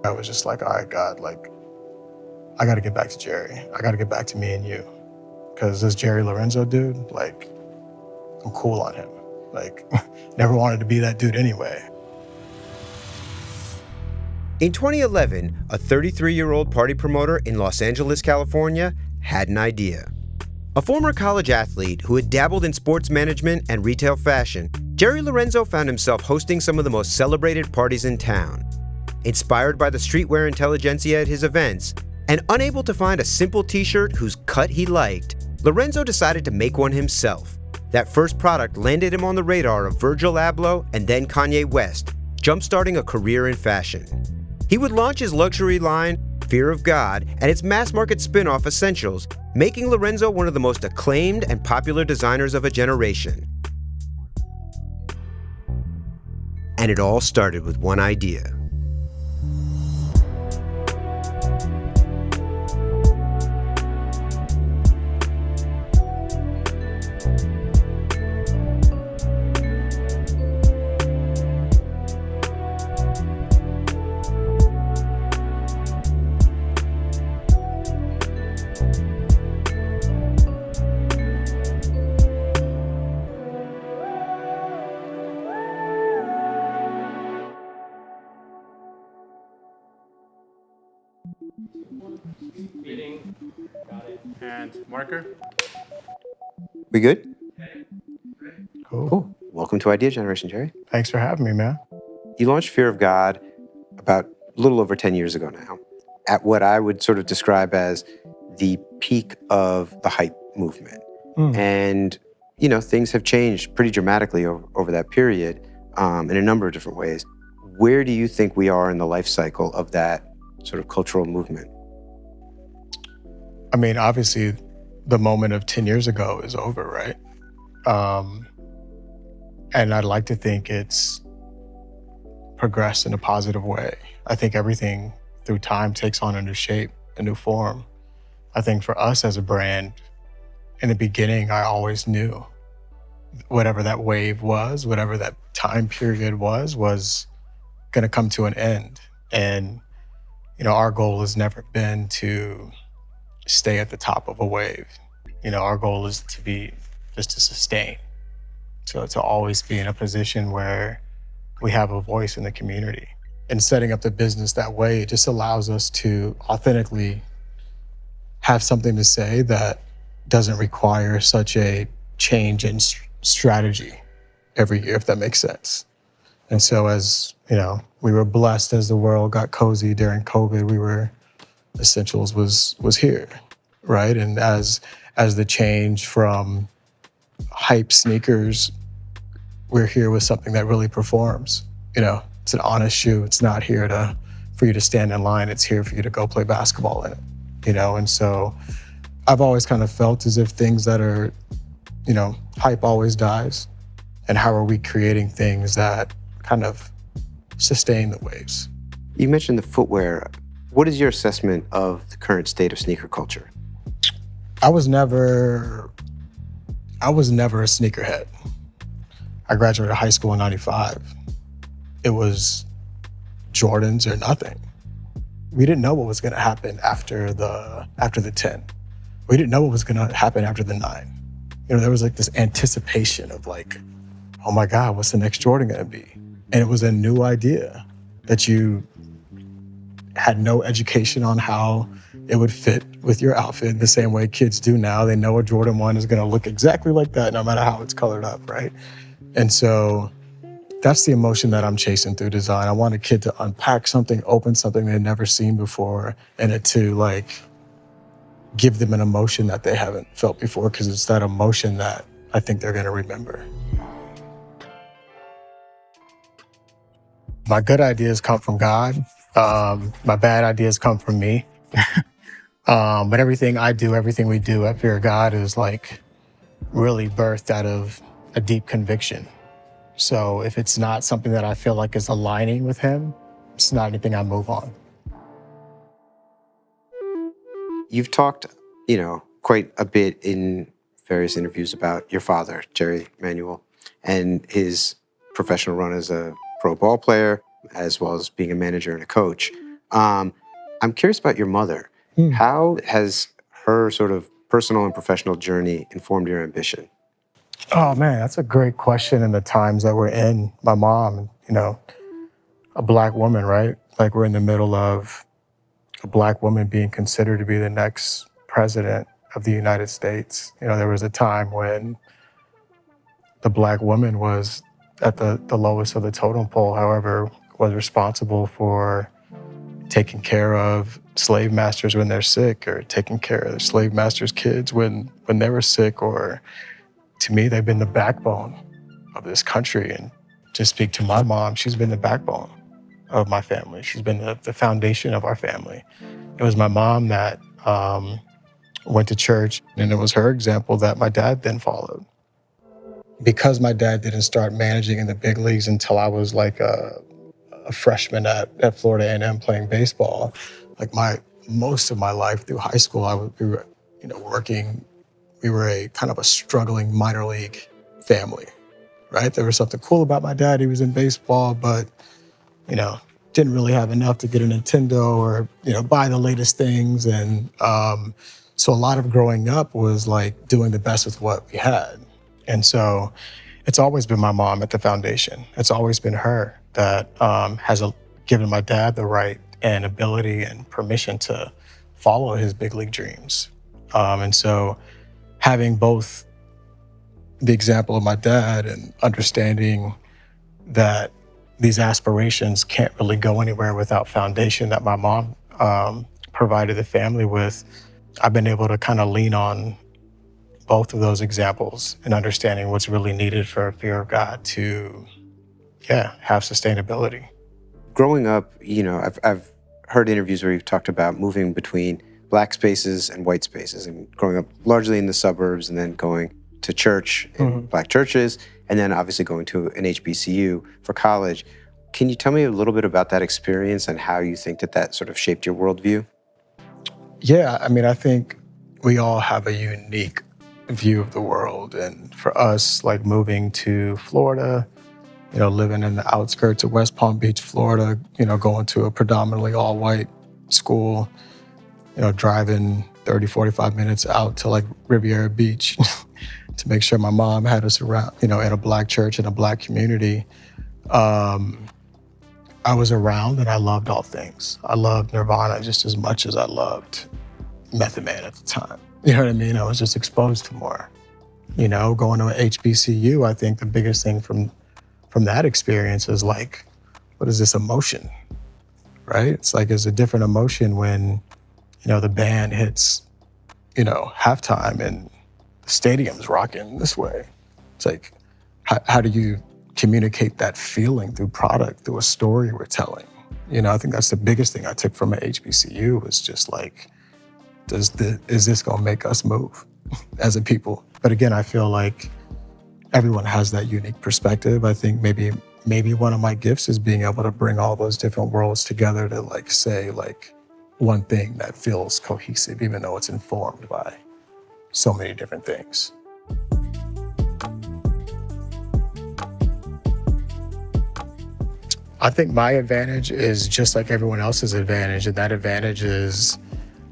I was just like, all right, God, like, I got to get back to Jerry. I got to get back to me and you. Because this Jerry Lorenzo dude, like, I'm cool on him. Like, never wanted to be that dude anyway. In 2011, a 33-year-old party promoter in Los Angeles, California, had an idea. A former college athlete who had dabbled in sports management and retail fashion, Jerry Lorenzo found himself hosting some of the most celebrated parties in town. Inspired by the streetwear intelligentsia at his events, and unable to find a simple t-shirt whose cut he liked, Lorenzo decided to make one himself. That first product landed him on the radar of Virgil Abloh and then Kanye West, jump-starting a career in fashion. He would launch his luxury line, Fear of God, and its mass-market spinoff, Essentials, making Lorenzo one of the most acclaimed and popular designers of a generation. And it all started with one idea. And marker. We good? Cool. Welcome to Idea Generation, Jerry. Thanks for having me, man. You launched Fear of God about a little over 10 years ago now, at what I would sort of describe as the peak of the hype movement. And, you know, things have changed pretty dramatically over that period in a number of different ways. Where do you think we are in the life cycle of that sort of cultural movement? I mean, obviously, the moment of 10 years ago is over, right? And I'd like to think it's progressed in a positive way. I think everything through time takes on a new shape, a new form. I think for us as a brand, in the beginning, I always knew whatever that wave was, whatever that time period was going to come to an end. And, you know, our goal has never been to stay at the top of a wave. You know, our goal is to sustain. So to always be in a position where we have a voice in the community. And setting up the business that way, it just allows us to authentically have something to say that doesn't require such a change in strategy every year, if that makes sense. And so as, you know, we were blessed as the world got cozy during COVID, Essentials was here, right? And as the change from hype sneakers, we're here with something that really performs. You know, it's an honest shoe. It's not here for you to stand in line. It's here for you to go play basketball in it, you know? And so I've always kind of felt as if things that are, you know, hype always dies. And how are we creating things that kind of sustain the waves? You mentioned the footwear. What is your assessment of the current state of sneaker culture? I was never a sneakerhead. I graduated high school in '95. It was Jordans or nothing. We didn't know what was going to happen after the 10. We didn't know what was going to happen after the 9. You know, there was like this anticipation of like, oh my God, what's the next Jordan going to be? And it was a new idea that you had no education on how it would fit with your outfit the same way kids do now. They know a Jordan 1 is going to look exactly like that no matter how it's colored up, right? And so that's the emotion that I'm chasing through design. I want a kid to unpack something, open something they've never seen before, and it to like give them an emotion that they haven't felt before, because it's that emotion that I think they're going to remember. My good ideas come from God. My bad ideas come from me. But everything I do, everything we do at Fear of God is like really birthed out of a deep conviction. So if it's not something that I feel like is aligning with him, it's not anything I move on. You've talked, you know, quite a bit in various interviews about your father, Jerry Manuel, and his professional run as a pro ball player, as well as being a manager and a coach. I'm curious about your mother. How has her sort of personal and professional journey informed your ambition? Oh man, that's a great question in the times that we're in. My mom, a Black woman, right? Like we're in the middle of a Black woman being considered to be the next president of the United States. There was a time when the Black woman was at the lowest of the totem pole, however, was responsible for taking care of slave masters when they're sick, or taking care of the slave masters' kids when they were sick, or to me, they've been the backbone of this country. And to speak to my mom, she's been the backbone of my family. She's been the foundation of our family. It was my mom that went to church, and it was her example that my dad then followed. Because my dad didn't start managing in the big leagues until I was like a freshman at Florida A&M playing baseball, like most of my life through high school, we were working. We were a kind of a struggling minor league family, right? There was something cool about my dad. He was in baseball, but didn't really have enough to get a Nintendo or buy the latest things. And so a lot of growing up was like doing the best with what we had. And so it's always been my mom at the foundation. It's always been her that has given my dad the right and ability and permission to follow his big league dreams. And so having both the example of my dad and understanding that these aspirations can't really go anywhere without foundation that my mom provided the family with, I've been able to kind of lean on both of those examples and understanding what's really needed for a fear of God to, have sustainability. Growing up, I've heard interviews where you've talked about moving between Black spaces and white spaces, and growing up largely in the suburbs and then going to church in Black churches, and then obviously going to an HBCU for college. Can you tell me a little bit about that experience and how you think that sort of shaped your worldview? Yeah, I think we all have a unique view of the world. And for us, like moving to Florida, living in the outskirts of West Palm Beach, Florida, going to a predominantly all-white school, driving 30, 45 minutes out to like Riviera Beach to make sure my mom had us around, in a Black church, in a Black community. I was around and I loved all things. I loved Nirvana just as much as I loved Method Man at the time. You know what I mean? I was just exposed to more. Going to an HBCU, I think the biggest thing from that experience is like, what is this emotion, right? It's like, it's a different emotion when, the band hits, halftime and the stadium's rocking this way. It's like, how do you communicate that feeling through product, through a story we're telling? I think that's the biggest thing I took from an HBCU was just like, is this gonna make us move as a people? But again, I feel like everyone has that unique perspective. I think maybe one of my gifts is being able to bring all those different worlds together to like say like one thing that feels cohesive, even though it's informed by so many different things. I think my advantage is just like everyone else's advantage, and that advantage is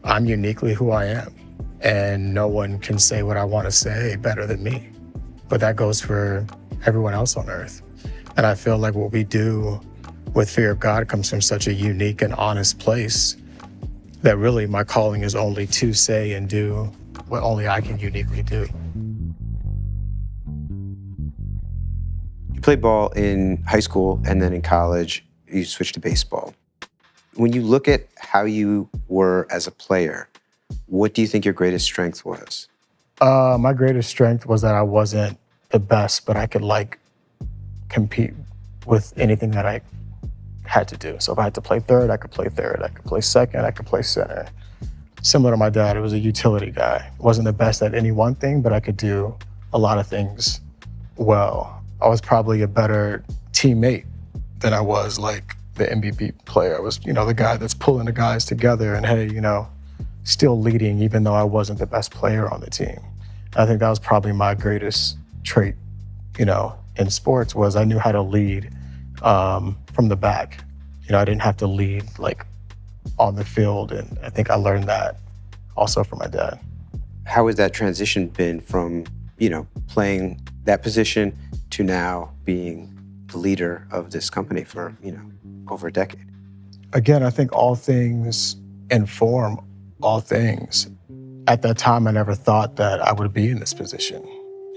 I'm uniquely who I am, and no one can say what I want to say better than me. But that goes for everyone else on earth. And I feel like what we do with fear of God comes from such a unique and honest place that really my calling is only to say and do what only I can uniquely do. You played ball in high school and then in college, you switched to baseball. When you look at how you were as a player, what do you think your greatest strength was? My greatest strength was that I wasn't the best, but I could like compete with anything that I had to do. So if I had to play third, I could play third. I could play second, I could play center. Similar to my dad, it was a utility guy. Wasn't the best at any one thing, but I could do a lot of things well. I was probably a better teammate than I was like the MVP player. I was, the guy that's pulling the guys together and hey, still leading even though I wasn't the best player on the team. I think that was probably my greatest trait, in sports was I knew how to lead from the back. I didn't have to lead like on the field. And I think I learned that also from my dad. How has that transition been from, playing that position to now being the leader of this company for, over a decade? Again, I think all things inform all things. At that time, I never thought that I would be in this position.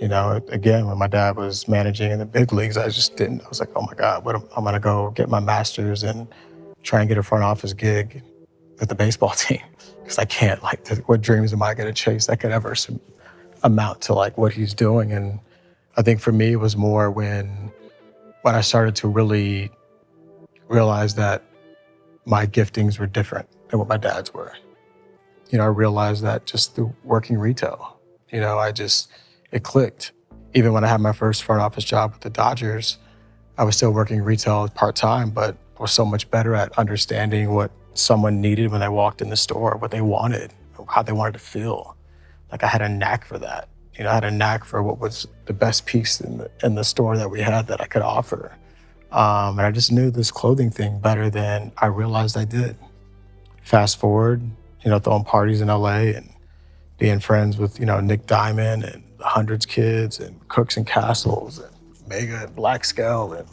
Again, when my dad was managing in the big leagues, I was like, oh my God, I'm gonna go get my master's and try and get a front office gig with the baseball team. Because I can't, what dreams am I gonna chase that could ever amount to what he's doing? And I think for me, it was more when I started to really realize that my giftings were different than what my dad's were. I realized that just through working retail. It clicked. Even when I had my first front office job with the Dodgers, I was still working retail part-time, but was so much better at understanding what someone needed when they walked in the store, what they wanted, how they wanted to feel. I had a knack for that. I had a knack for what was the best piece in the store that we had that I could offer. And I just knew this clothing thing better than I realized I did. Fast forward, throwing parties in LA and being friends with, Nick Diamond and the Hundreds kids and Cooks and Castles and Mega and Black Scale and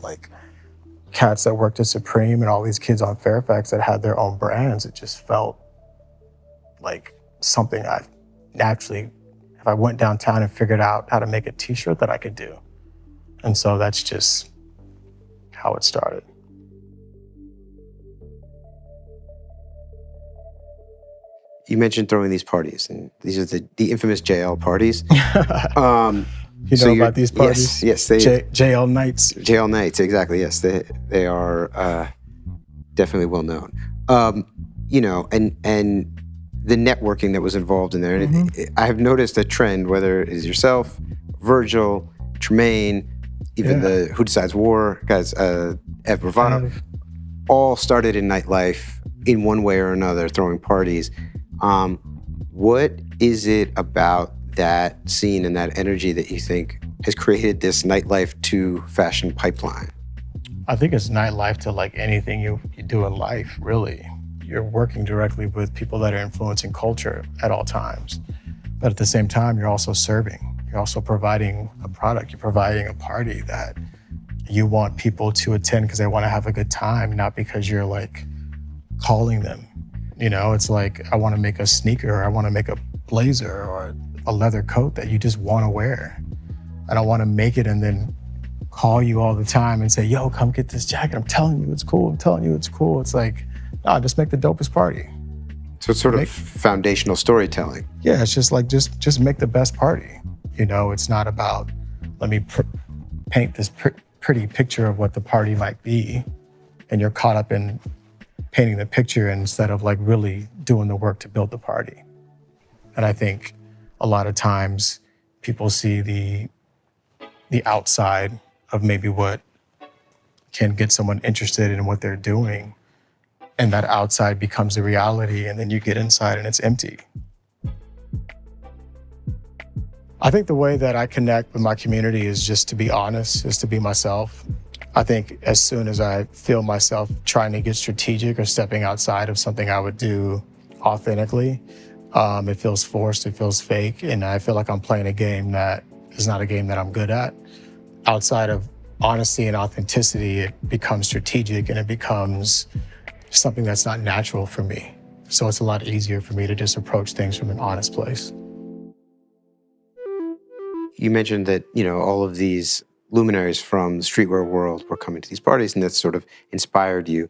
cats that worked at Supreme and all these kids on Fairfax that had their own brands. It just felt like something I naturally, if I went downtown and figured out how to make a t-shirt, that I could do. And so that's just how it started. You mentioned throwing these parties, and these are the infamous JL parties. About these parties? Yes, JL nights. JL nights, exactly. Yes, they are definitely well known. And the networking that was involved in there. And I have noticed a trend, whether it is yourself, Virgil, Tremaine, even the Who Decides War guys, Ev Bravado, all started in nightlife in one way or another, throwing parties. What is it about that scene and that energy that you think has created this nightlife to fashion pipeline? I think it's nightlife to anything you do in life, really. You're working directly with people that are influencing culture at all times. But at the same time, you're also serving. You're also providing a product. You're providing a party that you want people to attend because they want to have a good time, not because you're calling them. It's I want to make a sneaker, or I want to make a blazer or a leather coat that you just want to wear. I don't want to make it and then call you all the time and say, yo, come get this jacket. I'm telling you it's cool. I'm telling you it's cool. It's nah, just make the dopest party. So it's sort of foundational storytelling. Yeah, it's just just make the best party. It's not about, let me paint this pretty picture of what the party might be, and you're caught up in painting the picture instead of really doing the work to build the party. And I think a lot of times people see the outside of maybe what can get someone interested in what they're doing, and that outside becomes the reality, and then you get inside and it's empty. I think the way that I connect with my community is just to be honest, is to be myself. I think as soon as I feel myself trying to get strategic or stepping outside of something I would do authentically, it feels forced, it feels fake, and I feel like I'm playing a game that is not a game that I'm good at. Outside of honesty and authenticity, it becomes strategic and it becomes something that's not natural for me. So it's a lot easier for me to just approach things from an honest place. You mentioned that, all of these luminaries from the streetwear world were coming to these parties, and that sort of inspired you.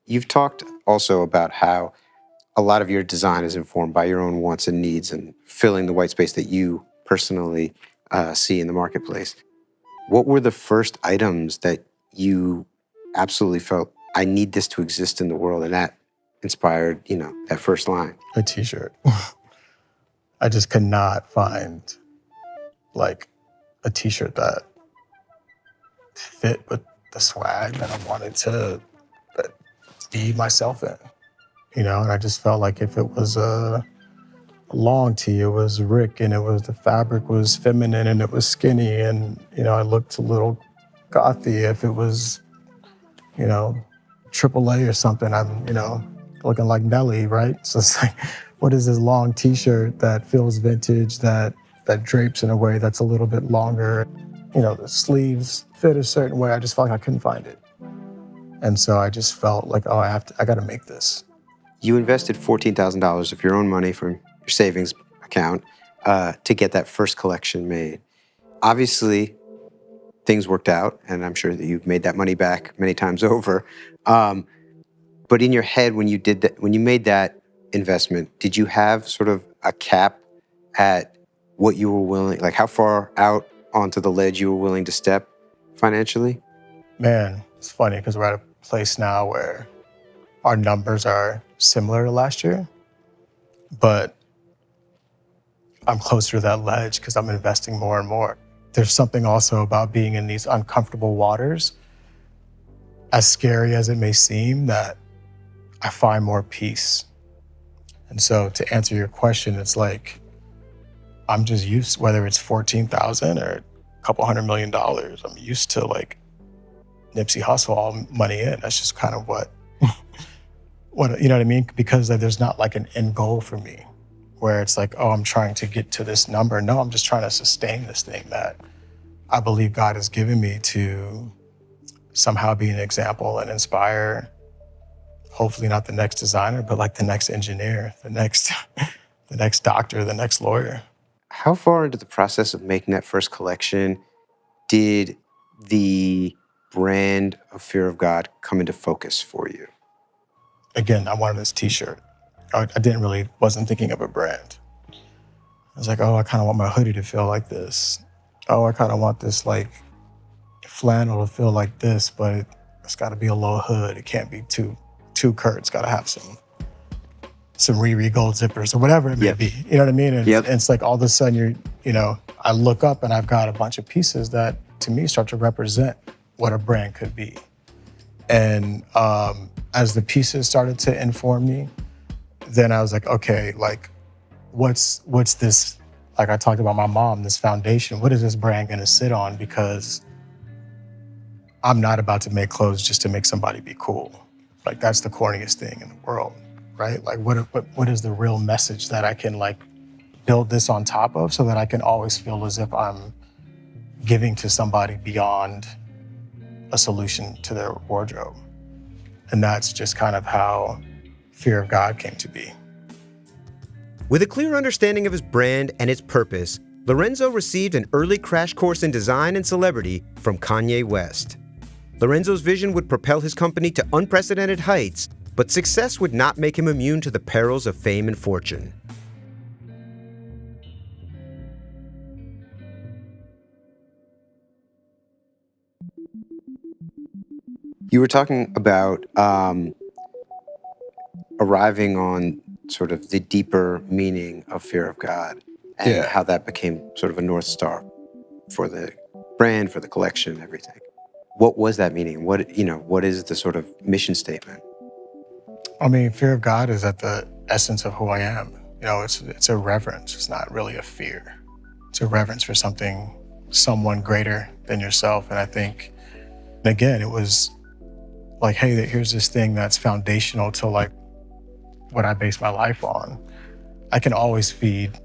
You've talked also about how a lot of your design is informed by your own wants and needs and filling the white space that you personally see in the marketplace. What were the first items that you absolutely felt, I need this to exist in the world, and that inspired, that first line? A t-shirt. I just could not find a t-shirt that fit with the swag that I wanted to be myself in, and I just felt like if it was a long tee, it was Rick, and the fabric was feminine and it was skinny, and, I looked a little gothy. If it was, AAA or something, looking like Nelly, right? So it's like, what is this long t-shirt that feels vintage, that drapes in a way that's a little bit longer? You know, the sleeves fit a certain way. I just felt like I couldn't find it. And so I just felt like, oh, I got to make this. You invested $14,000 of your own money from your savings account to get that first collection made. Obviously, things worked out, and I'm sure that you've made that money back many times over. But in your head, when you made that investment, did you have sort of a cap at what you were willing, like how far out onto the ledge you were willing to step financially? Man, it's funny because we're at a place now where our numbers are similar to last year, but I'm closer to that ledge because I'm investing more and more. There's something also about being in these uncomfortable waters, as scary as it may seem, that I find more peace. And so to answer your question, it's like, I'm just used, whether it's 14,000 or a couple $100 million, I'm used to like Nipsey Hussle, all money in. That's just kind of what, you know what I mean? Because there's not like an end goal for me where it's like, oh, I'm trying to get to this number. No, I'm just trying to sustain this thing that I believe God has given me to somehow be an example and inspire, hopefully not the next designer, but like the next engineer, the next doctor, the next lawyer. How far into the process of making that first collection did the brand of Fear of God come into focus for you? Again, I wanted this t-shirt. I wasn't thinking of a brand. I was like, oh, I kind of want my hoodie to feel like this. Oh, I kind of want this like flannel to feel like this, but it's got to be a low hood. It can't be too curt. It's got to have some Riri gold zippers or whatever it may be. You know what I mean? And it's like all of a sudden I look up and I've got a bunch of pieces that to me start to represent what a brand could be. And as the pieces started to inform me, then I was like, okay, like what's this, like I talked about my mom, this foundation, what is this brand gonna sit on? Because I'm not about to make clothes just to make somebody be cool. Like that's the corniest thing in the world, right? Like what is the real message that I can like build this on top of so that I can always feel as if I'm giving to somebody beyond a solution to their wardrobe. And that's just kind of how Fear of God came to be. With a clear understanding of his brand and its purpose, Lorenzo received an early crash course in design and celebrity from Kanye West. Lorenzo's vision would propel his company to unprecedented heights, but success would not make him immune to the perils of fame and fortune. You were talking about arriving on sort of the deeper meaning of Fear of God and how that became sort of a North Star for the brand, for the collection, everything. What was that meaning? What is the sort of mission statement? I mean, Fear of God is at the essence of who I am. You know, it's a reverence. It's not really a fear. It's a reverence for someone greater than yourself. And I think, again, it was like, hey, here's this thing that's foundational to like what I base my life on. I can always feed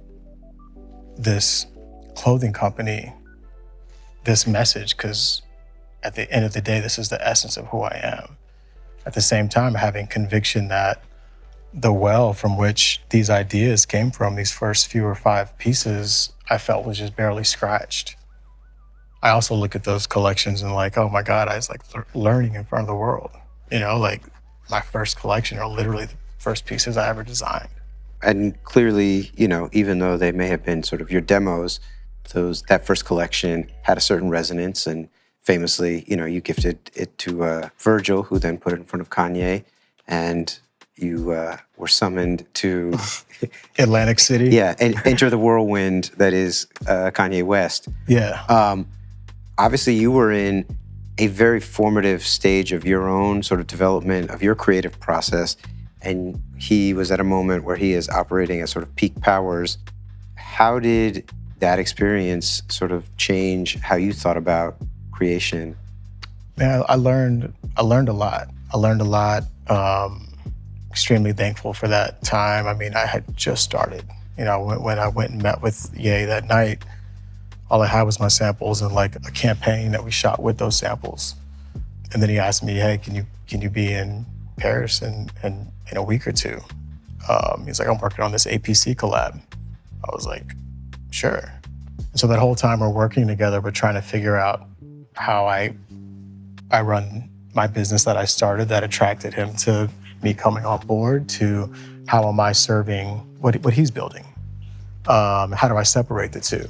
this clothing company this message because at the end of the day, this is the essence of who I am. At the same time, having conviction that the well from which these ideas came from, these first few or 5 pieces, I felt was just barely scratched. I also look at those collections and like, oh my God, I was like learning in front of the world. You know, like my first collection are literally the first pieces I ever designed. And clearly, even though they may have been sort of your demos, that first collection had a certain resonance, and famously, you gifted it to Virgil, who then put it in front of Kanye, and you were summoned to Atlantic City. Yeah, and enter the whirlwind that is Kanye West. Yeah. Obviously, you were in a very formative stage of your own sort of development of your creative process, and he was at a moment where he is operating at sort of peak powers. How did that experience sort of change how you thought about creation? Man, I learned a lot. I learned a lot extremely thankful for that time. I mean, I had just started. When I went and met with Ye that night, all I had was my samples and like a campaign that we shot with those samples. And then he asked me, hey, can you be in Paris in a week or two? He's like, I'm working on this APC collab. I was like, sure. And so that whole time we're working together, we're trying to figure out how I run my business that I started that attracted him to me coming on board, to how am I serving what he's building? How do I separate the two?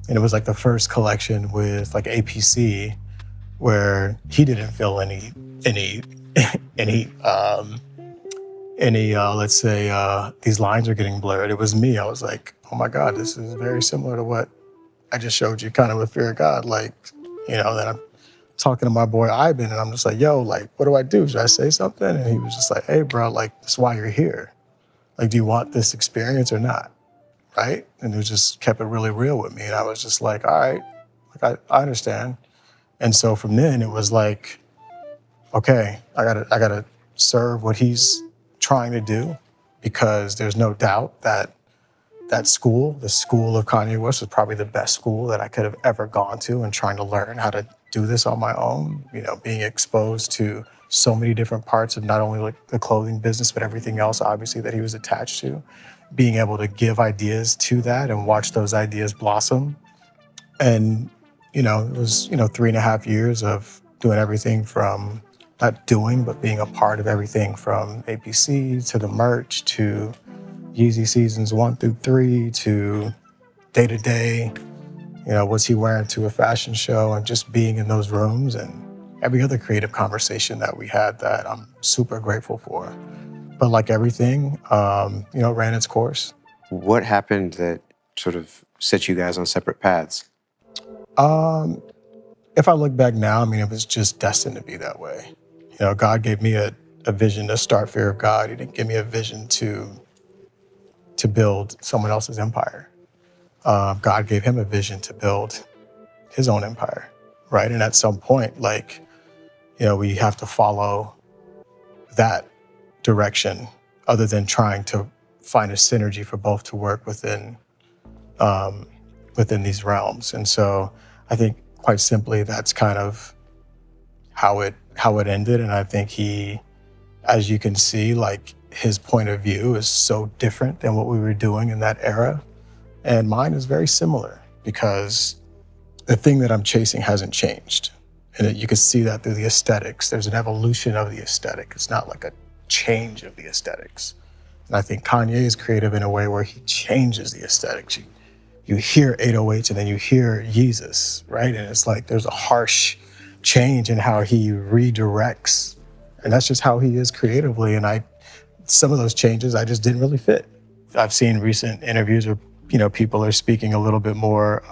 And it was like the first collection with like APC where he didn't feel any let's say these lines are getting blurred. It was me. I was like, oh my God, this is very similar to what I just showed you, kind of with Fear of God. Like, then I'm talking to my boy Ivan, and I'm just like, yo, like, what do I do? Should I say something? And he was just like, hey, bro, like, that's why you're here. Like, do you want this experience or not? Right? And it just kept it really real with me. And I was just like, all right, like, I understand. And so from then it was like, okay, I gotta serve what he's trying to do, because there's no doubt that the school of Kanye West was probably the best school that I could have ever gone to, and trying to learn how to do this on my own, being exposed to so many different parts of not only like the clothing business, but everything else obviously that he was attached to, being able to give ideas to that and watch those ideas blossom. And, it was, 3.5 years of doing everything from not doing, but being a part of everything from APC to the merch to Yeezy seasons 1 through 3 to day to day, what's he wearing to a fashion show, and just being in those rooms and every other creative conversation that we had that I'm super grateful for. But like everything, ran its course. What happened that sort of set you guys on separate paths? If I look back now, I mean, it was just destined to be that way. God gave me a vision to start Fear of God. He didn't give me a vision to build someone else's empire. God gave him a vision to build his own empire, right? And at some point, like, we have to follow that direction, other than trying to find a synergy for both to work within these realms. And so I think quite simply, that's kind of how it ended. And I think he, as you can see, like, his point of view is so different than what we were doing in that era. And mine is very similar, because the thing that I'm chasing hasn't changed. And you can see that through the aesthetics. There's an evolution of the aesthetic. It's not like a change of the aesthetics. And I think Kanye is creative in a way where he changes the aesthetics. You hear 808s and then you hear Yeezus, right? And it's like there's a harsh change in how he redirects. And that's just how he is creatively. And some of those changes I just didn't really fit. I've seen recent interviews where, people are speaking a little bit more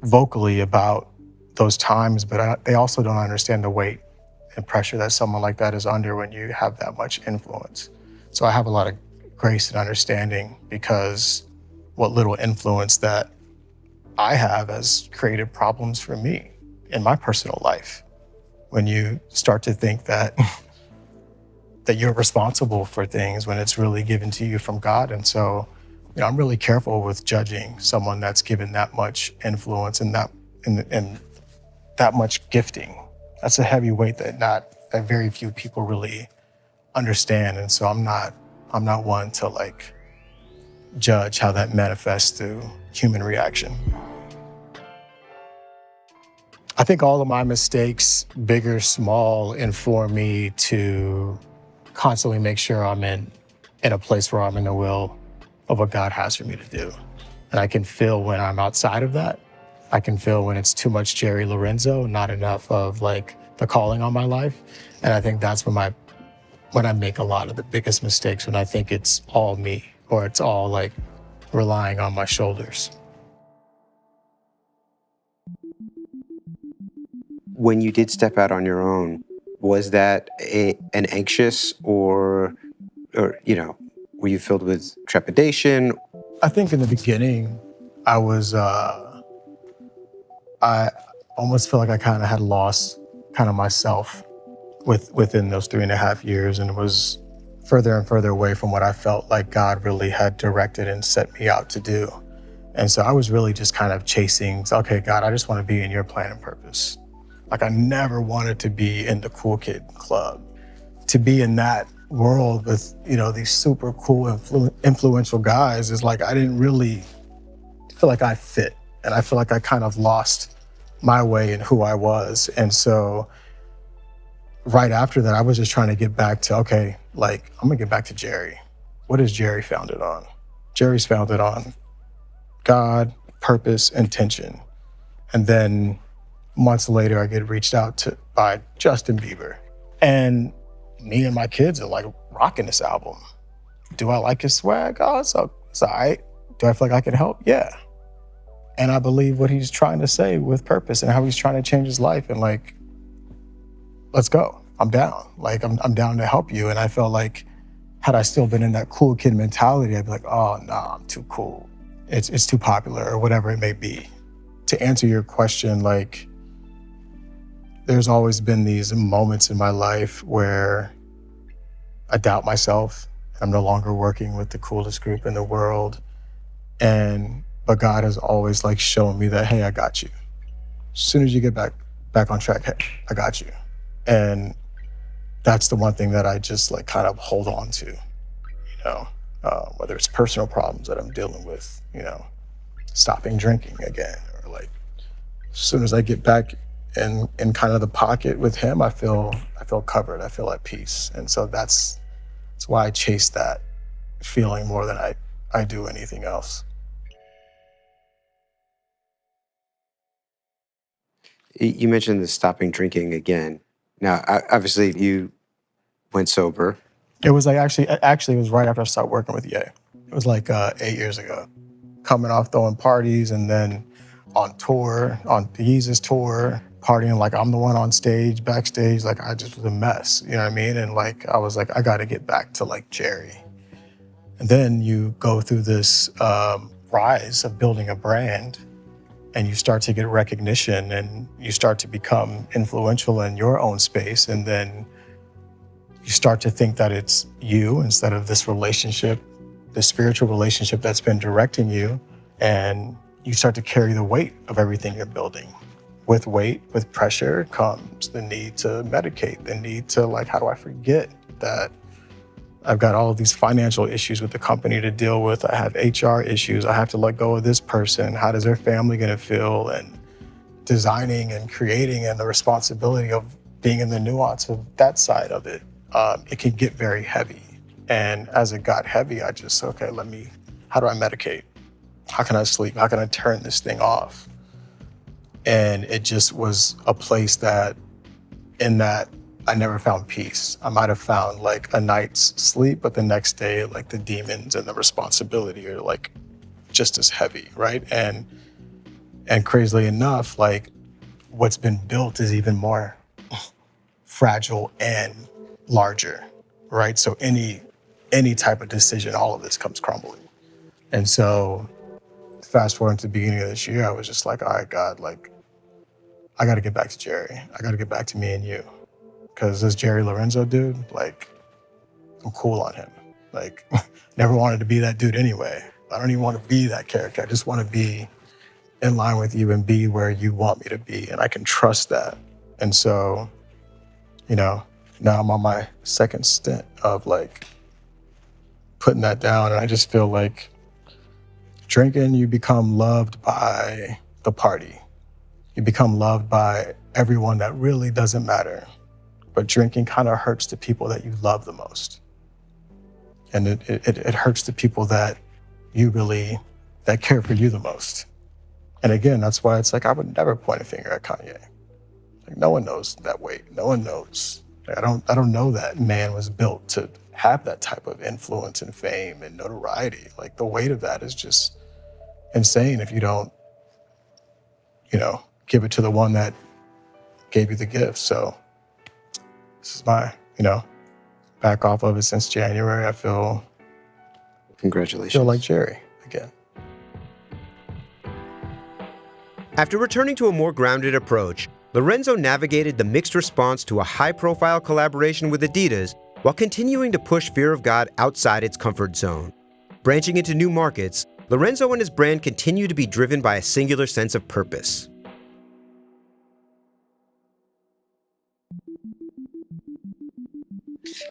vocally about those times, but they also don't understand the weight and pressure that someone like that is under when you have that much influence. So I have a lot of grace and understanding, because what little influence that I have has created problems for me in my personal life. When you start to think that that you're responsible for things when it's really given to you from God. And so, I'm really careful with judging someone that's given that much influence and that much gifting. That's a heavy weight that very few people really understand. And so I'm not one to like judge how that manifests through human reaction. I think all of my mistakes, big or small, inform me to constantly make sure I'm in a place where I'm in the will of what God has for me to do. And I can feel when I'm outside of that. I can feel when it's too much Jerry Lorenzo, not enough of like the calling on my life. And I think that's when I make a lot of the biggest mistakes, when I think it's all me, or it's all like relying on my shoulders. When you did step out on your own, was that an anxious or were you filled with trepidation? I think in the beginning, I was, I almost feel like I kind of had lost kind of myself within those 3.5 years. And it was further and further away from what I felt like God really had directed and set me out to do. And so I was really just kind of chasing, okay, God, I just want to be in your plan and purpose. Like I never wanted to be in the cool kid club. To be in that world with, these super cool, influential guys is like, I didn't really feel like I fit. And I feel like I kind of lost my way in who I was. And so right after that, I was just trying to get back to, okay, like, I'm gonna get back to Jerry. What is Jerry founded on? Jerry's founded on God, purpose, intention. And then months later, I get reached out to by Justin Bieber. And me and my kids are like rocking this album. Do I like his swag? Oh, it's all right. Do I feel like I can help? Yeah. And I believe what he's trying to say with purpose and how he's trying to change his life. And like, let's go. I'm down. Like, I'm down to help you. And I felt like, had I still been in that cool kid mentality, I'd be like, oh, no, I'm too cool. It's too popular or whatever it may be. To answer your question, like, there's always been these moments in my life where I doubt myself. I'm no longer working with the coolest group in the world. But God has always like shown me that, hey, I got you. As soon as you get back on track, hey, I got you. And that's the one thing that I just like kind of hold on to, whether it's personal problems that I'm dealing with, stopping drinking again, or like, as soon as I get back in kind of the pocket with him, I feel covered, I feel at peace. And so that's why I chase that feeling more than I do anything else. You mentioned the stopping drinking again. Now, obviously, you went sober. It was like actually it was right after I started working with Ye. It was like 8 years ago. Coming off throwing parties and then on tour, on the Yeezus tour, partying like I'm the one on stage, backstage, like I just was a mess, you know what I mean? And like, I was like, I gotta get back to like Jerry. And then you go through this rise of building a brand and you start to get recognition and you start to become influential in your own space. And then you start to think that it's you instead of this relationship, the spiritual relationship that's been directing you. And you start to carry the weight of everything you're building. With weight, with pressure comes the need to medicate, the need to like, how do I forget that I've got all of these financial issues with the company to deal with. I have HR issues. I have to let go of this person. How does their family gonna feel? And designing and creating and the responsibility of being in the nuance of that side of it. It can get very heavy. And as it got heavy, I just, okay, how do I medicate? How can I sleep? How can I turn this thing off? And it just was a place that, in that, I never found peace. I might have found like a night's sleep, but the next day, like the demons and the responsibility are like just as heavy, right? And crazily enough, like what's been built is even more fragile and larger, right? So any type of decision, all of this comes crumbling. And so fast forward to the beginning of this year, I was just like, all right, God, like, I gotta get back to Jerry. I gotta get back to me and you. Because this Jerry Lorenzo dude, like, I'm cool on him. Like, never wanted to be that dude anyway. I don't even want to be that character. I just want to be in line with you and be where you want me to be. And I can trust that. And so, now I'm on my second stint of like putting that down. And I just feel like drinking, you become loved by the party. You become loved by everyone that really doesn't matter. But drinking kind of hurts the people that you love the most. And it hurts the people that that care for you the most. And again, that's why it's like, I would never point a finger at Kanye. Like, no one knows that weight. No one knows. Like, I don't know that man was built to have that type of influence and fame and notoriety. Like, the weight of that is just insane if you don't, give it to the one that gave you the gift. So this is my, back off of it since January. I feel Congratulations. like Jerry again. After returning to a more grounded approach, Lorenzo navigated the mixed response to a high-profile collaboration with Adidas while continuing to push fear of God outside its comfort zone. Branching into new markets, Lorenzo and his brand continue to be driven by a singular sense of purpose.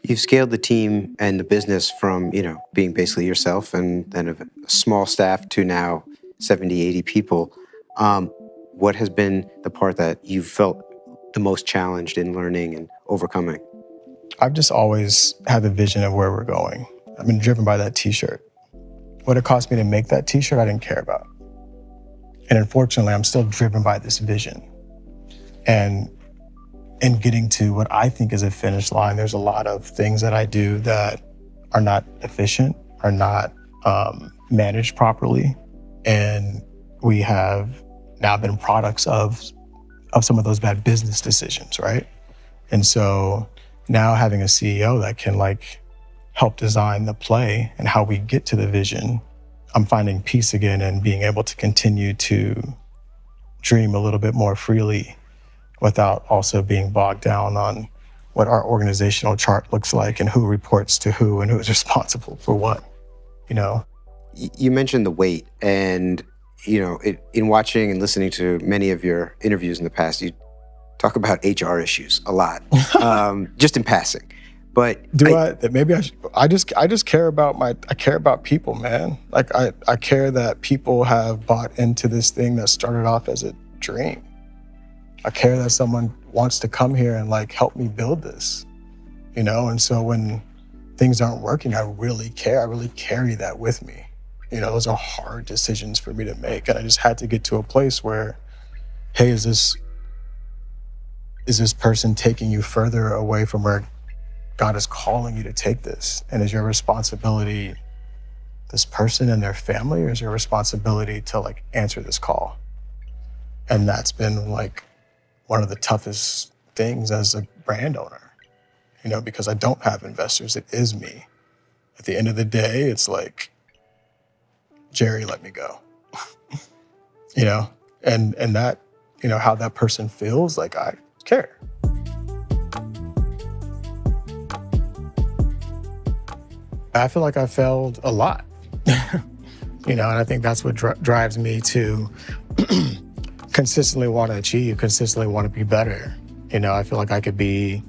You've scaled the team and the business from, being basically yourself and then a small staff to now 70, 80 people. What has been the part that you've felt the most challenged in learning and overcoming? I've just always had the vision of where we're going. I've been driven by that t-shirt. What it cost me to make that t-shirt, I didn't care about. And unfortunately, I'm still driven by this vision. And in getting to what I think is a finish line, there's a lot of things that I do that are not efficient, are not managed properly. And we have now been products of some of those bad business decisions, right? And so now having a CEO that can help design the play and how we get to the vision, I'm finding peace again and being able to continue to dream a little bit more freely without also being bogged down on what our organizational chart looks like and who reports to who and who's responsible for what, You mentioned the weight, and, in watching and listening to many of your interviews in the past, you talk about HR issues a lot, just in passing. But I just care about people, man. I care that people have bought into this thing that started off as a dream. I care that someone wants to come here and help me build this, And so when things aren't working, I really care. I really carry that with me. Those are hard decisions for me to make. And I just had to get to a place where, hey, is this person taking you further away from where God is calling you to take this? And is your responsibility this person and their family, or is your responsibility to answer this call? And that's been one of the toughest things as a brand owner, because I don't have investors. It is me. At the end of the day, it's Jerry, let me go. And that, how that person feels, I care. I feel like I failed a lot, and I think that's what drives me to consistently want to achieve, consistently want to be better. I feel like I could be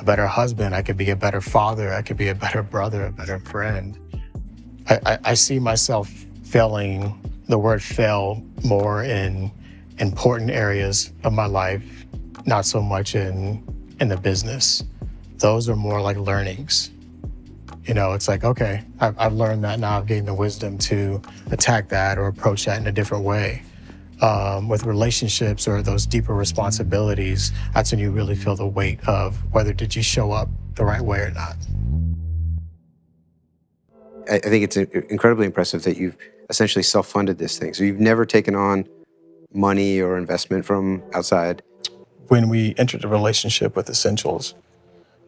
a better husband, I could be a better father, I could be a better brother, a better friend. I see myself failing, the word fail, more in important areas of my life, not so much in the business. Those are more like learnings. It's okay, I've learned that now. I've gained the wisdom to attack that or approach that in a different way. With relationships or those deeper responsibilities, that's when you really feel the weight of whether did you show up the right way or not. I think it's incredibly impressive that you've essentially self-funded this thing. So you've never taken on money or investment from outside. When we entered the relationship with Essentials,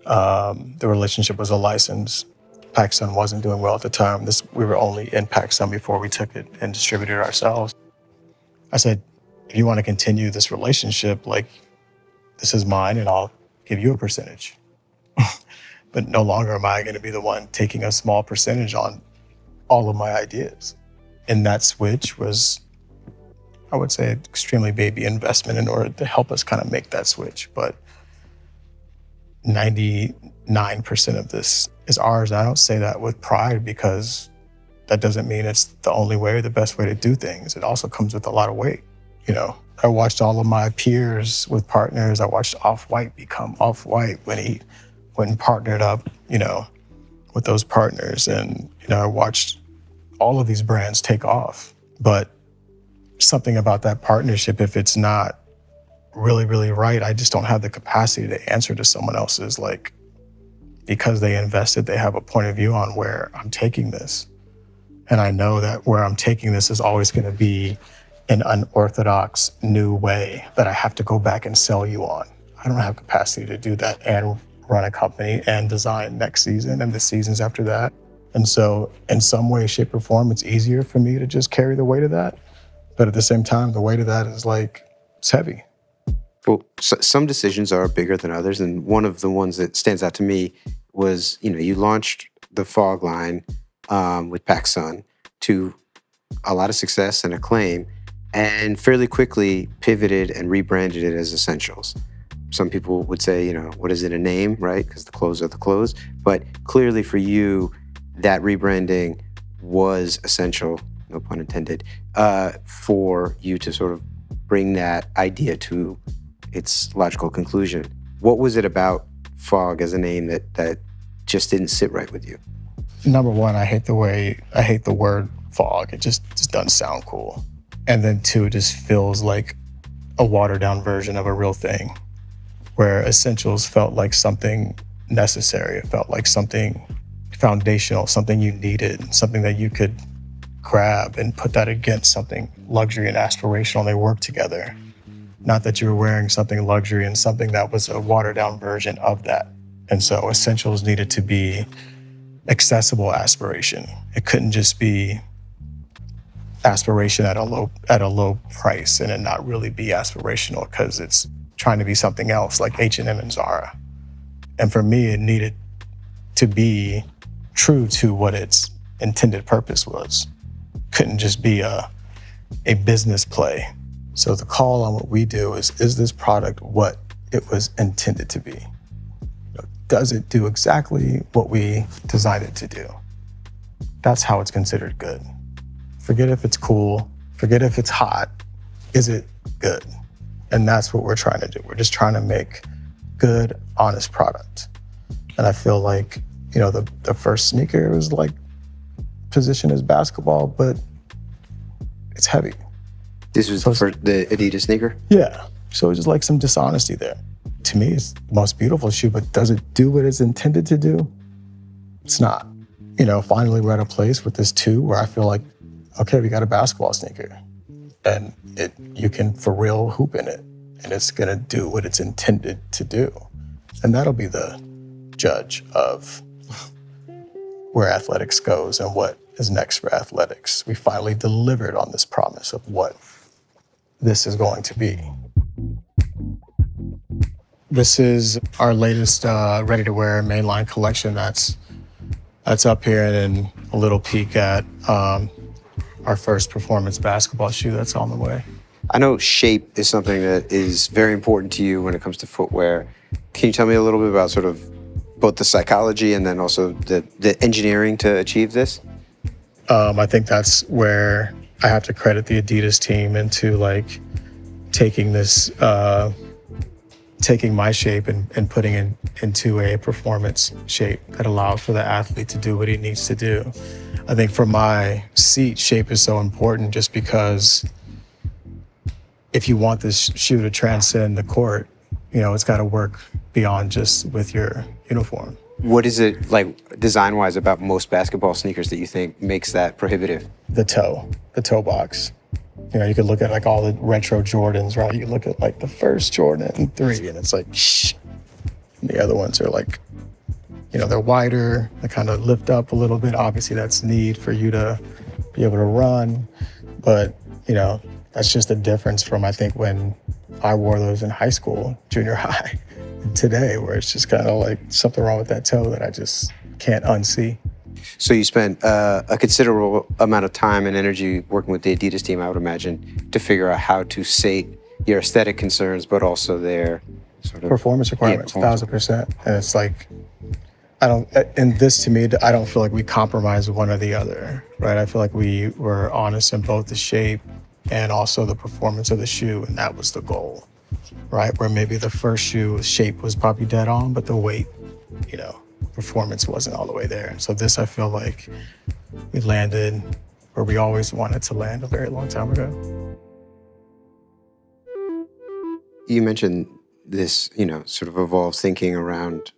the relationship was a license. PacSun wasn't doing well at the time. We were only in PacSun before we took it and distributed it ourselves. I said, if you want to continue this relationship, this is mine and I'll give you a percentage. But no longer am I going to be the one taking a small percentage on all of my ideas. And that switch was, I would say, an extremely baby investment in order to help us kind of make that switch. But 99% of this is ours. And I don't say that with pride because that doesn't mean it's the only way or the best way to do things. It also comes with a lot of weight. I watched all of my peers with partners. I watched Off-White become Off-White when he went and partnered up, with those partners. And, I watched all of these brands take off. But something about that partnership, if it's not really, really right, I just don't have the capacity to answer to someone else's, because they invested, they have a point of view on where I'm taking this. And I know that where I'm taking this is always going to be an unorthodox new way that I have to go back and sell you on. I don't have capacity to do that and run a company and design next season and the seasons after that. And so in some way, shape, or form, it's easier for me to just carry the weight of that. But at the same time, the weight of that is it's heavy. Well, some decisions are bigger than others. And one of the ones that stands out to me was, you launched the Fog line with PacSun to a lot of success and acclaim, and fairly quickly pivoted and rebranded it as Essentials. Some people would say, what is it, a name, right? Because the clothes are the clothes. But clearly for you, that rebranding was essential, no pun intended, for you to sort of bring that idea to its logical conclusion. What was it about Fog as a name that just didn't sit right with you? Number one, I hate the word fog. It just doesn't sound cool. And then two, it just feels like a watered down version of a real thing, where Essentials felt like something necessary. It felt like something foundational, something you needed, something that you could grab and put that against something luxury and aspirational. They work together. Not that you were wearing something luxury and something that was a watered down version of that. And so Essentials needed to be accessible aspiration. It couldn't just be aspiration at a low price and it not really be aspirational because it's trying to be something else like H&M and Zara. And for me, it needed to be true to what its intended purpose was. Couldn't just be a business play. So the call on what we do is this product what it was intended to be? Does it do exactly what we designed it to do? That's how it's considered good. Forget if it's cool, forget if it's hot. Is it good? And that's what we're trying to do. We're just trying to make good, honest product. And I feel like, the first sneaker was like positioned as basketball, but it's heavy. This was the Adidas sneaker? Yeah. So it's just like some dishonesty there. To me, it's the most beautiful shoe, but does it do what it's intended to do? It's not. Finally we're at a place with this 2 where I feel like, okay, we got a basketball sneaker and you can for real hoop in it and it's gonna do what it's intended to do. And that'll be the judge of where athletics goes and what is next for athletics. We finally delivered on this promise of what this is going to be. This is our latest ready-to-wear mainline collection that's up here, and then a little peek at our first performance basketball shoe that's on the way. I know shape is something that is very important to you when it comes to footwear. Can you tell me a little bit about sort of both the psychology and then also the engineering to achieve this? I think that's where I have to credit the Adidas team into like taking this, taking my shape and putting it into a performance shape that allows for the athlete to do what he needs to do. I think for my seat, shape is so important just because if you want this shoe to transcend the court, it's got to work beyond just with your uniform. What is it like design-wise about most basketball sneakers that you think makes that prohibitive? The toe box. You could look at like all the retro Jordans, right? You could look at like the first Jordan 3 and it's like, shh. And the other ones are like, they're wider, they kind of lift up a little bit. Obviously that's need for you to be able to run. But, that's just a difference from, I think, when I wore those in high school, junior high, and today, where it's just kind of like something wrong with that toe that I just can't unsee. So you spent a considerable amount of time and energy working with the Adidas team, I would imagine, to figure out how to sate your aesthetic concerns, but also their sort of performance requirements, 1,000%. And it's like, and this to me, I don't feel like we compromise one or the other, right? I feel like we were honest in both the shape and also the performance of the shoe, and that was the goal, right? Where maybe the first shoe shape was probably dead on, but the weight, performance wasn't all the way there. So this, I feel like we landed where we always wanted to land a very long time ago. You mentioned this, sort of evolved thinking around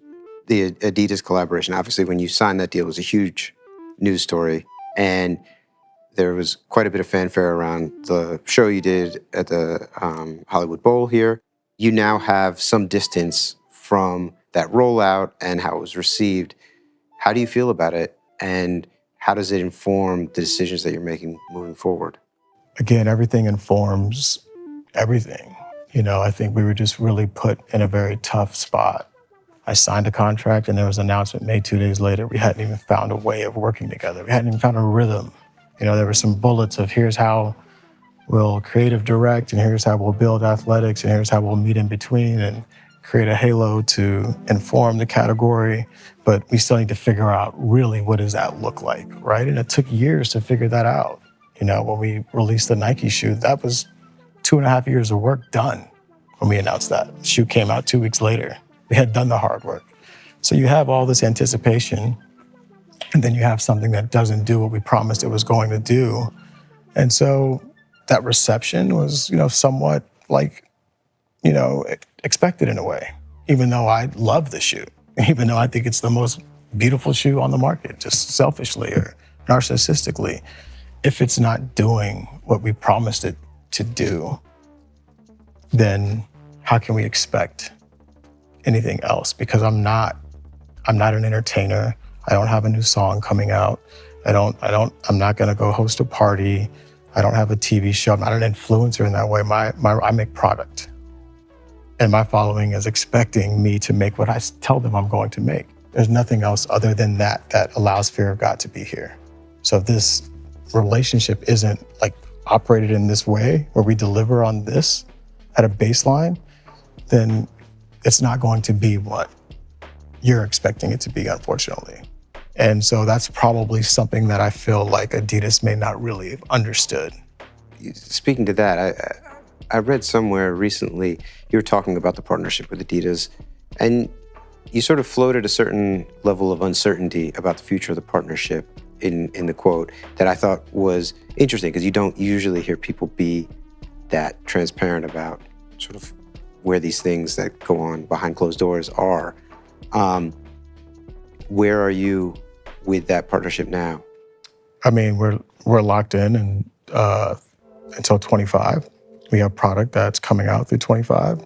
the Adidas collaboration. Obviously, when you signed that deal, it was a huge news story. And there was quite a bit of fanfare around the show you did at the Hollywood Bowl here. You now have some distance from that rollout and how it was received. How do you feel about it? And how does it inform the decisions that you're making moving forward? Again, everything informs everything. I think we were just really put in a very tough spot I signed a contract and there was an announcement made 2 days later. We hadn't even found a way of working together. We hadn't even found a rhythm. There were some bullets of here's how we'll creative direct, and here's how we'll build athletics, and here's how we'll meet in between and create a halo to inform the category. But we still need to figure out really what does that look like, right? And it took years to figure that out. When we released the Nike shoe, that was 2.5 years of work done when we announced that. The shoe came out 2 weeks later. We had done the hard work. So you have all this anticipation, and then you have something that doesn't do what we promised it was going to do. And so that reception was, somewhat expected in a way, even though I love the shoe, even though I think it's the most beautiful shoe on the market, just selfishly or narcissistically. If it's not doing what we promised it to do, then how can we expect anything else? Because I'm not an entertainer. I don't have a new song coming out. I'm not gonna go host a party. I don't have a TV show. I'm not an influencer in that way. I make product. And my following is expecting me to make what I tell them I'm going to make. There's nothing else other than that allows fear of God to be here. So if this relationship isn't operated in this way, where we deliver on this at a baseline, then it's not going to be what you're expecting it to be, unfortunately. And so that's probably something that I feel like Adidas may not really have understood. Speaking to that, I read somewhere recently you were talking about the partnership with Adidas, and you sort of floated a certain level of uncertainty about the future of the partnership in the quote that I thought was interesting, because you don't usually hear people be that transparent about sort of where these things that go on behind closed doors are. Where are you with that partnership now? I mean, we're locked in and until 25. We have product that's coming out through 25.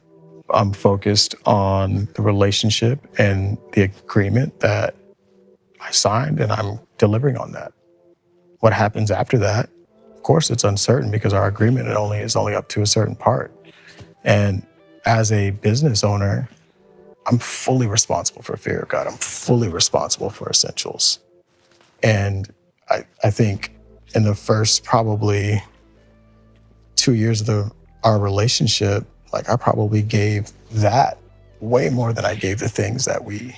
I'm focused on the relationship and the agreement that I signed, and I'm delivering on that. What happens after that, of course, it's uncertain because our agreement is only up to a certain part. And as a business owner, I'm fully responsible for fear of God. I'm fully responsible for essentials. And I think in the first probably 2 years of our relationship, I probably gave that way more than I gave the things that we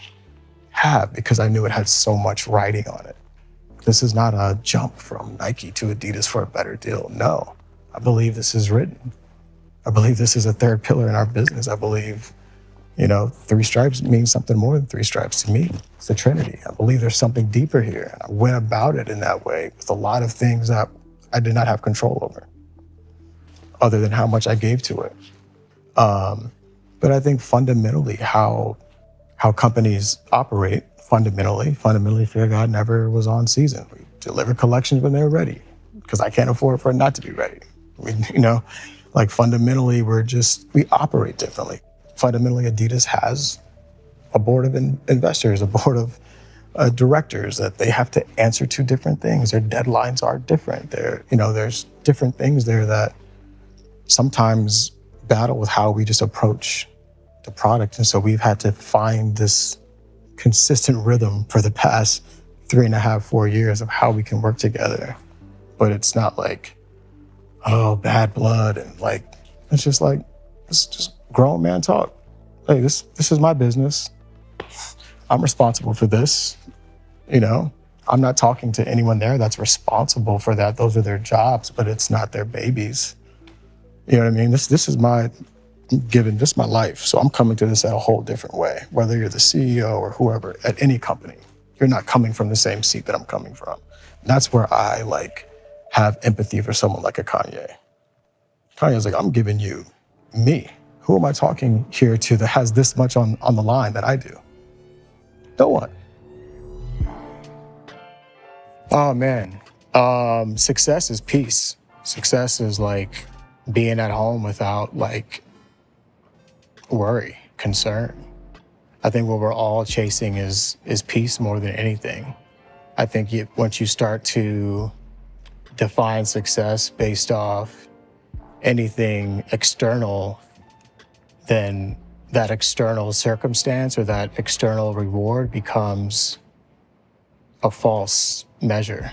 have, because I knew it had so much writing on it. This is not a jump from Nike to Adidas for a better deal. No, I believe this is written. I believe this is a third pillar in our business. I believe, 3 stripes means something more than 3 stripes to me. It's the Trinity. I believe there's something deeper here. And I went about it in that way with a lot of things that I did not have control over, other than how much I gave to it. But I think fundamentally how companies operate, fundamentally, fear of God never was on season. We deliver collections when they're ready, because I can't afford for it not to be ready. Fundamentally, we operate differently. Fundamentally, Adidas has a board of investors, a board of directors that they have to answer to different things. Their deadlines are different. There's different things there that sometimes battle with how we just approach the product. And so we've had to find this consistent rhythm for the past 3.5, 4 years of how we can work together. But it's not bad blood. And it's just it's just grown man talk. Hey, this is my business. I'm responsible for this. I'm not talking to anyone there that's responsible for that. Those are their jobs, but it's not their babies. You know what I mean? This is my life. So I'm coming to this at a whole different way. Whether you're the CEO or whoever at any company, you're not coming from the same seat that I'm coming from. And that's where I have empathy for someone like a Kanye. Kanye's I'm giving you me. Who am I talking here to that has this much on the line that I do? No one. Oh man. Success is peace. Success is being at home without worry, concern. I think what we're all chasing is peace more than anything. I think once you start to define success based off anything external, then that external circumstance or that external reward becomes a false measure,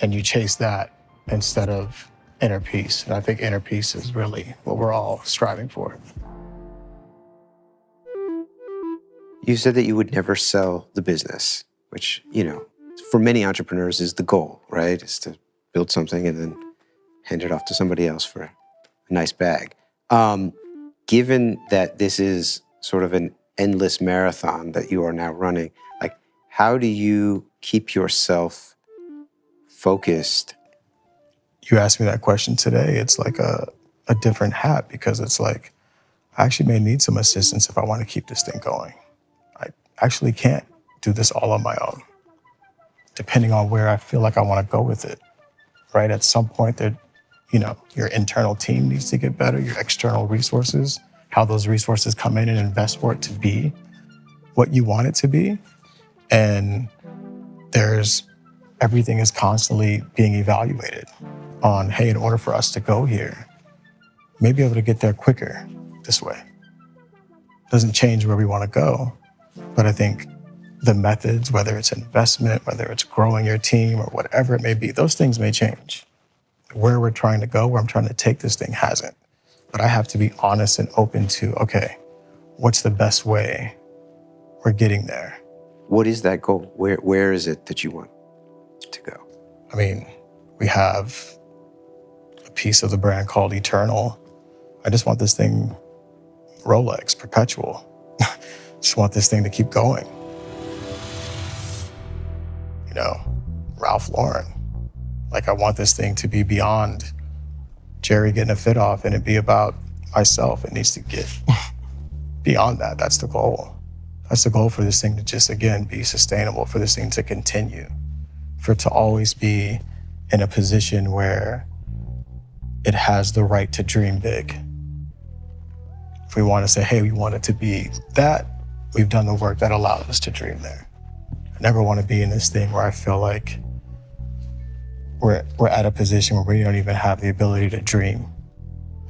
and you chase that instead of inner peace. And I think inner peace is really what we're all striving for. You said that you would never sell the business, which, for many entrepreneurs is the goal, right? Is to build something and then hand it off to somebody else for a nice bag. Given that this is sort of an endless marathon that you are now running, like, how do you keep yourself focused? You asked me that question today, it's like a different hat, because it's like, I actually may need some assistance if I want to keep this thing going. I actually can't do this all on my own, depending on where I feel like I want to go with it, right? At some point, your internal team needs to get better, your external resources, how those resources come in and invest for it to be what you want it to be. And everything is constantly being evaluated on, hey, in order for us to go here, maybe able to get there quicker this way. Doesn't change where we want to go, but I think the methods, whether it's investment, whether it's growing your team or whatever it may be, those things may change. Where we're trying to go, where I'm trying to take this thing hasn't. But I have to be honest and open to, okay, what's the best way we're getting there? What is that goal? Where is it that you want to go? I mean, we have a piece of the brand called Eternal. I just want this thing Rolex, perpetual. Just want this thing to keep going. Ralph Lauren. Like, I want this thing to be beyond Jerry getting a fit off and it be about myself. It needs to get beyond that. That's the goal. That's the goal for this thing to just, again, be sustainable, for this thing to continue, for it to always be in a position where it has the right to dream big. If we want to say, hey, we want it to be that, we've done the work that allows us to dream there. I never want to be in this thing where I feel like we're at a position where we don't even have the ability to dream.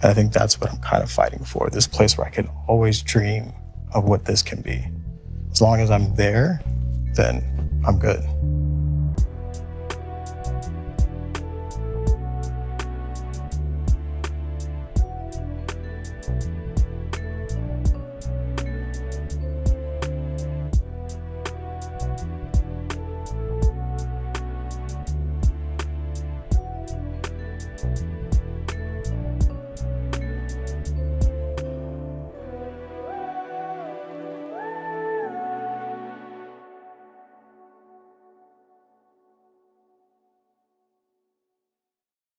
And I think that's what I'm kind of fighting for, this place where I can always dream of what this can be. As long as I'm there, then I'm good.